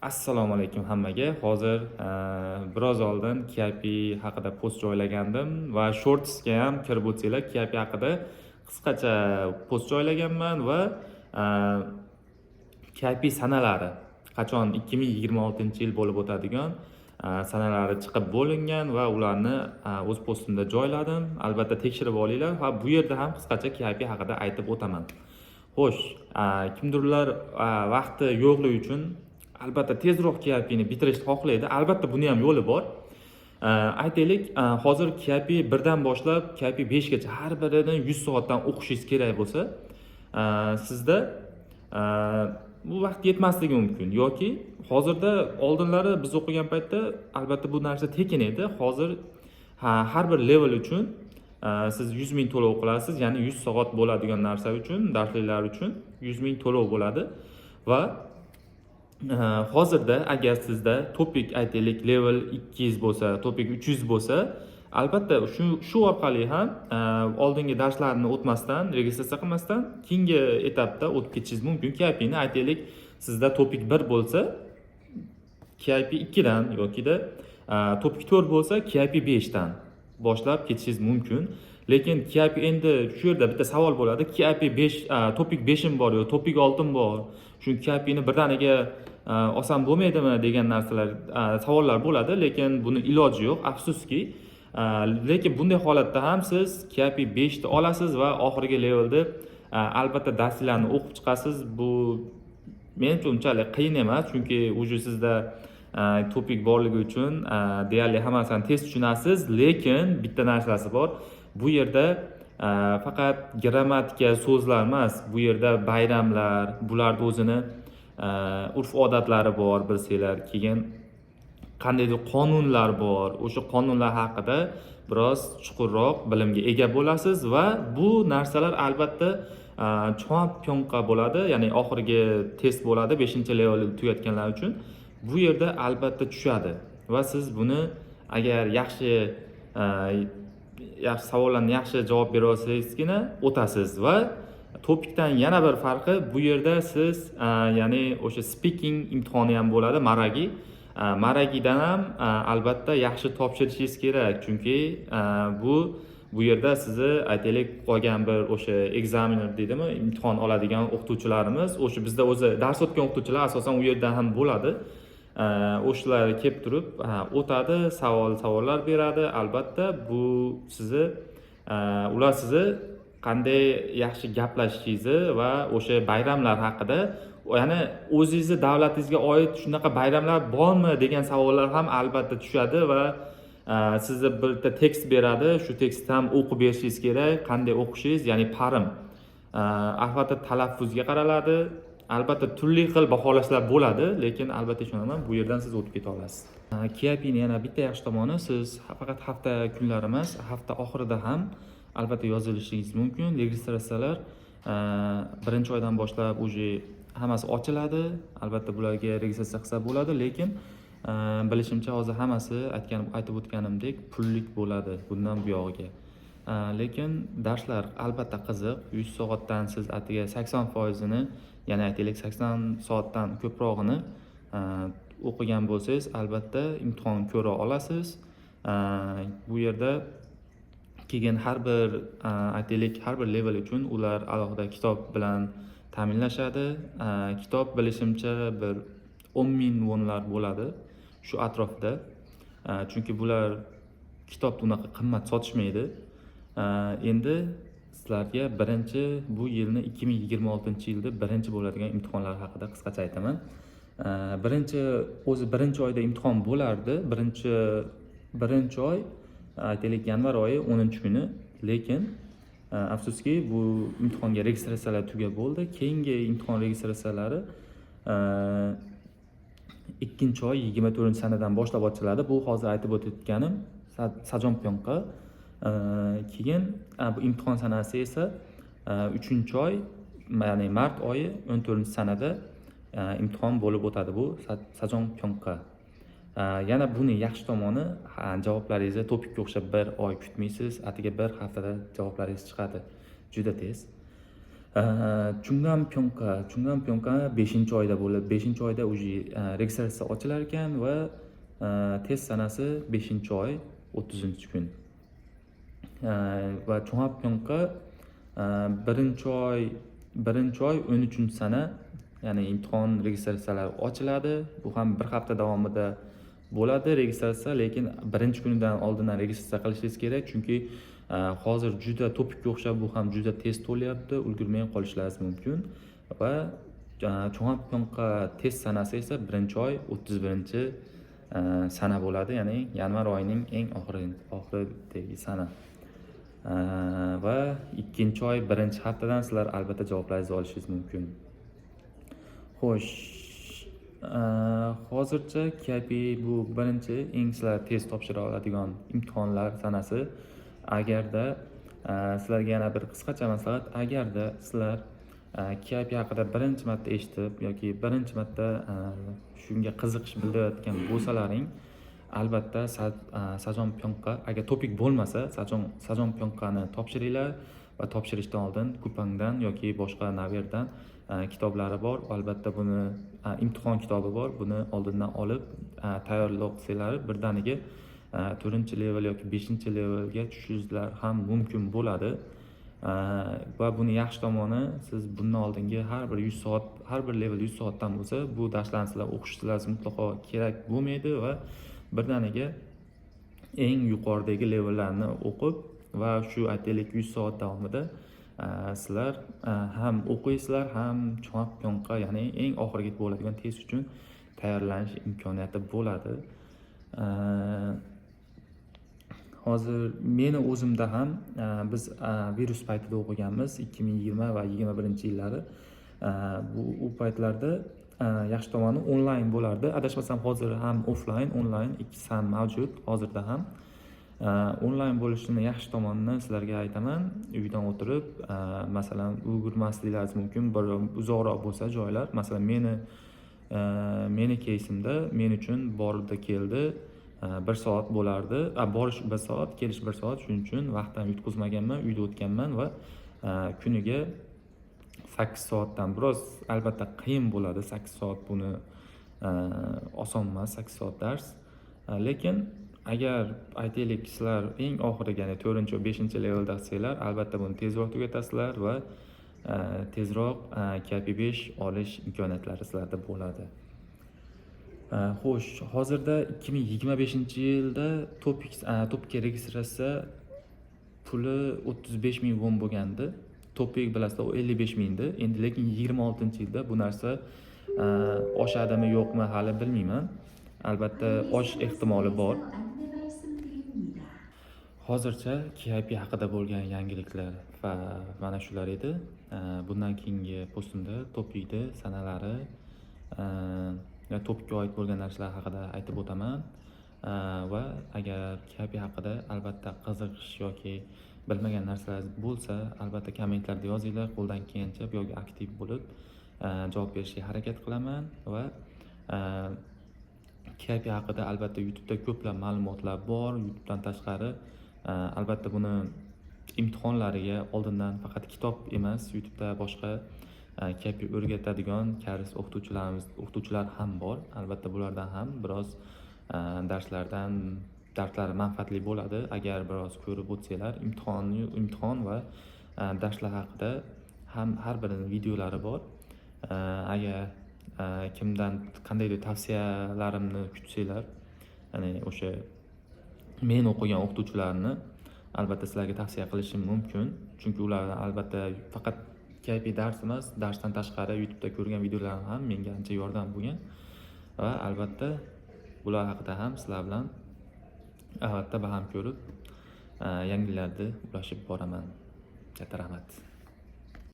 Assalomu alaykum hammaga. Hozir biroz oldin KIP haqida post joylagandim va Shortsga ham kirib o'tsanglar, KIP haqida qisqacha post joylaganman va KIP sanalari qachon 2026-yil bo'lib o'tadigan sanalari chiqib bo'lingan va ularni o'z postimda joyladim. Albatta tekshirib olinglar va bu yerda ham qisqacha KIP haqida aytib o'taman. Xo'sh, kimdirlar vaqti yo'qligi uchun albatta tezroq KIPni bitirishni xohlaydi. Albatta buni ham yo'li bor. Aytaylik, hozir KIP 1 dan boshlab KIP 5 gacha har biridan 100 soatdan o'qishingiz kerak bo'lsa, sizda bu vaqt yetmasligi mumkin yoki hozirda oldinlari biz o'qigan paytda albatta bu narsa tekin edi. Hozir har bir level uchun siz 100 ming to'lov qilasiz, ya'ni 100 soat bo'ladigan narsa uchun, darsliklar uchun 100 ming to'lov bo'ladi va hozirda agar sizda topik aytaylik level 200 bo'lsa, topik 300 bo'lsa, albatta shu orqali ham oldingi darslarni o'tmasdan, registratsiya qilmasdan keyingi etapda o'tib ketishingiz mumkin. KIPni aytaylik sizda topik 1 bo'lsa, KIP 2 dan yokida topik 4 bo'lsa, KIP 5 dan boshlab ketishingiz mumkin. Lekin KIP endi shu yerda bitta savol bo'ladi. KIP 5 topik 5 bor yo, topik 6 bor. Shu KIPni birdaniga olsam bo'lmaydimi degan narsalar, savollar bo'ladi, lekin buni iloji yo'q, afsuski. Lekin bunday holatda ham siz KIP 5 ni olasiz va oxirgi levelda albatta darslarni o'qib chiqasiz. Bu menimcha unchalik qiyin emas, chunki uje sizda topik borligi uchun deyarli hammasini tez tushunasiz, lekin bitta narsasi bor. Bu yerda faqat grammatika, so'zlar emas, bu yerda bayramlar, bularda o'zini urf-odatlari bor, bilsanglar. Keyin qandaydir qonunlar bor. O'sha qonunlar haqida biroz chuqurroq bilimga ega bo'lasiz va bu narsalar albatta championqa bo'ladi, ya'ni oxirgi test bo'ladi 5-levelni tugatganlar uchun. Bu yerda albatta tushadi va siz buni agar yaxshi savollarga yaxshi javob bera olsangizgina o'tasiz va topikdan yana bir farqi bu yerda siz ya'ni o'sha speaking imtihoni ham bo'ladi, maragi. Maragidan ham albatta yaxshi topshirishingiz kerak, chunki bu yerda sizni aytaylik qolgan bir o'sha ekzaminer deydimi, imtihon oladigan o'qituvchilarimiz, o'sha bizda o'zi dars o'tgan o'qituvchilar asosan u yerdan ham bo'ladi. O'shalar kelib turib o'tadi, savollar beradi. Albatta bu sizni ular sizni qanday yaxshi gaplashishingizni va o'sha bayramlar haqida, ya'ni o'zingizni davlatingizga oid shunaqa bayramlar bormi degan savollar ham albatta tushadi va sizni bitta tekst beradi. Shu tekstni ham o'qib berishingiz kerak. Qanday o'qishingiz, ya'ni parim. Albatta talaffuzga qaraladi. Albatta turli xil baholashlar bo'ladi, lekin albatta ishonaman, bu yerdan siz o'tib keta olasiz. KIPni yana bitta yaxshi tomoni, siz faqat hafta kunlari emas, hafta oxirida ham albatta yozilishingiz mumkin. Registratsiyalar 1-oydan boshlab uje hammasi ochiladi. Albatta bularga registratsiya qilsa bo'ladi, lekin bilishimcha hozir hammasi aytib o'tganimdek pullik bo'ladi bundan bu yog'iga. Lekin darslar albatta qiziq. 100 soatdan siz atiga 80% ni, ya'ni aytaylik 80 soatdan ko'prog'ini o'qigan bo'lsangiz, albatta imtihon ko'ra olasiz. Bu yerda keyin har bir aytaylik har bir level uchun ular alohida kitob bilan ta'minlashadi. Kitob bilishimcha bir 10 ming wonlar bo'ladi shu atrofda. Chunki bular kitobni unaqa qimmat sotishmaydi. Endi sizlarga bu yilni 2026-yilda birinchi bo'ladigan imtihonlar haqida qisqacha aytaman. Birinchi oyda imtihon bo'lardi. Birinchi oy aytaylik yanvar oyi 10-kuni, lekin afsuski bu imtihonga registratsiyalar tugab bo'ldi. Keyingi imtihon registratsiyalari 2-oy 24-sanadan boshlab ochiladi. Bu hozir aytib o'tganim sajompyonqa. Keyin bu imtihon sanasi esa 3-oy, ya'ni mart oyi 14-sanada imtihon bo'lib o'tadi. Bu sajompyonqa. Yana buni yaxshi tomoni, javoblaringizni topikka o'xshab 1 oy kutmaysiz, atiga 1 haftada javoblaringiz chiqadi juda tez. Chungan Pyonka 5-oyda bo'lib, 5-oyda уже registratsiya ochilar ekan va test sanasi 5-oy 30-kun. Va Chungan Pyonka 1-oy 13-sana, ya'ni imtihon registratsiyalari ochiladi. Bu ham bir hafta davomida bo'ladi registratsiya, lekin 1-kunidan oldindan registratsiya qilishingiz kerak, chunki hozir juda topikka o'xshab bu ham juda tez to'lyapti, ulgurmay qolishlaringiz mumkin. Va Chungan Pyonka test sanasi esa 1-oy 31-sana bo'ladi, ya'ni yanvar oyining eng oxiridagi sana. Va 2-oy 1-haftadan sizlar albatta javoblaringizni olishingiz mumkin. Xo'sh, hozircha KP bu birinchi eng sizlar tez topshira oladigan imtihonlar sanasi. Agarda sizlarga yana bir qisqacha maslahat, agarda sizlar KP haqida birinchi marta eshitib yoki birinchi marta shunga qiziqish bildirayotgan bo'lsalaring, albatta Sajong Pyonka, agar topik bo'lmasa, Sajong Pyonkani topshiringlar va topshirishdan oldin Kupangdan yoki boshqa naverdan kitoblari bor. Albatta buni imtihon kitobi bor. Buni oldindan olib tayyorlasanglar birdaniga 4-level yoki 5-levelga tushishingizlar ham mumkin bo'ladi. Va buni yaxshi tomoni, siz bundan oldingi har bir 100 soat, har bir level 100 soatdan bo'lsa, bu darslarni sizlar o'qishingiz mutlaqo kerak bo'lmaydi va birdaniga eng yuqoridagi levellarni o'qib va shu aytaylik 100 soat davomida sizlar ham o'qiysizlar, ham Chungan Pyonka, ya'ni eng oxirgi bo'ladigan test uchun tayyorlanish imkoniyati bo'ladi. Hozir meni o'zimda ham biz virus paytida o'qiganmiz, 2020 va 2021-yillari. U paytlarda yaxshi tomoni onlayn bo'lardi. Adashmasam hozir ham offlayn, onlayn ikkisi ham mavjud hozirda ham. Onlayn bo'lishini yaxshi tomonini sizlarga aytaman. Uydan o'tirib, masalan, ulgurmasliklaringiz mumkin, bir uzoqroq bo'lsa joylar. Masalan, meni кейsimda men uchun bordi keldi 1 soat bo'lardi. Borish 1 soat, kelish 1 soat. Shuning uchun vaqtdan yutqizmaganman, uyda o'tganman va kuniga 8 soatdan biroz albatta qiyin bo'ladi. 8 soat buni oson emas, 8 soat dars. Lekin agar aytaylik sizlar eng oxiriga, ya'ni 4 va 5-levelda qilsanglar, albatta buni tezroq tugatasizlar va tezroq KP5 olish imkoniyatlari sizlarda bo'ladi. Xo'sh, hozirda 2025-yilda topikka registratsiya puli 35,000 won bo'lgandi. Topik bilasizlar, u 55,000 edi. Endi lekin 26-yilda bu narsa oshadimi yo'qmi hali bilmayman. Albatta oshish ehtimoli bor. Hozircha KP haqida bo'lgan yangiliklar va mana shular edi. Bundan keyingi postimda topikda sanalari, topikka oid bo'lgan narsalar haqida aytib o'taman. Va agar KP haqida albatta qiziqish yoki bilmagan narsalar bo'lsa, albatta kommentlarda yozinglar. Qo'ldan kelgancha bu yerga aktiv bo'lib javob berishga harakat qilaman va KP haqida albatta YouTube'da ko'plab ma'lumotlar bor. YouTube'dan tashqari albatta buni imtihonlariga oldindan faqat kitob emas, YouTube'da boshqa KP o'rgatadigan kars o'qituvchilar ham bor. Albatta bulardan ham biroz darslari manfaatli bo'ladi. Agar biroz ko'rib o'tsanglar, imtihon va darslar haqida ham har birining videolari bor. Agar kimdan qandaydir tavsiyalarimni kutsanglar, ya'ni o'sha men o'qigan o'qituvchilarni albatta sizlarga tavsiya qilishim mumkin. Chunki ular albatta faqat KP dars emas, darsdan tashqari YouTube'da ko'rgan videolarim ham menga ancha yordam bo'lgan. Va albatta bular haqida ham sizlar bilan albatta baham ko'rib, yangiliklarni ulashib boraman. Katta rahmat.